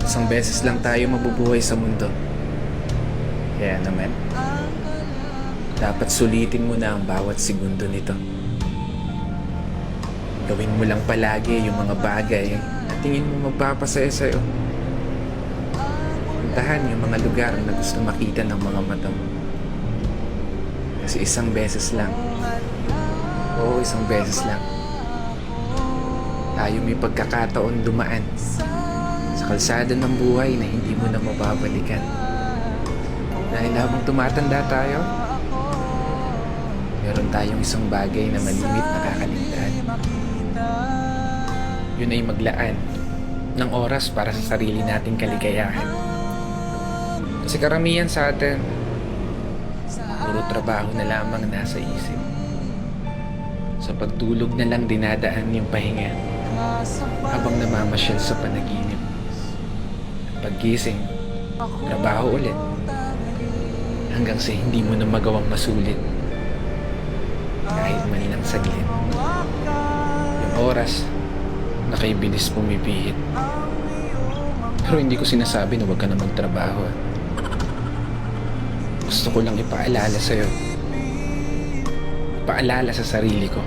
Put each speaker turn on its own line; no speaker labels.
Isang beses lang tayo mabubuhay sa mundo. Kaya naman, dapat sulitin mo na ang bawat segundo nito. Gawin mo lang palagi yung mga bagay na tingin mo magpapasaya sa'yo. Puntahan yung mga lugar na gusto makita ng mga mata mo. Kasi isang beses lang, oo, isang beses lang, tayo may pagkakataon dumaan sa kalsada ng buhay na hindi mo na mababalikan. Dahil habang tumatanda tayo, meron tayong isang bagay na malimit na kakaligtaan. Yun ay maglaan ng oras para sa sarili nating kaligayahan. Kasi karamihan sa atin, puro trabaho na lamang nasa isip. Sa pagtulog na lang dinadaan yung pahinga habang namamasyal sa panaginip. At paggising, trabaho ulit hanggang sa hindi mo na magawang masulit kahit man lang saglit. Yung oras nakaibilis pumipihit. Pero hindi ko sinasabi na huwag ka na magtrabaho. Gusto ko lang ipaalala sa'yo, ipaalala sa sarili ko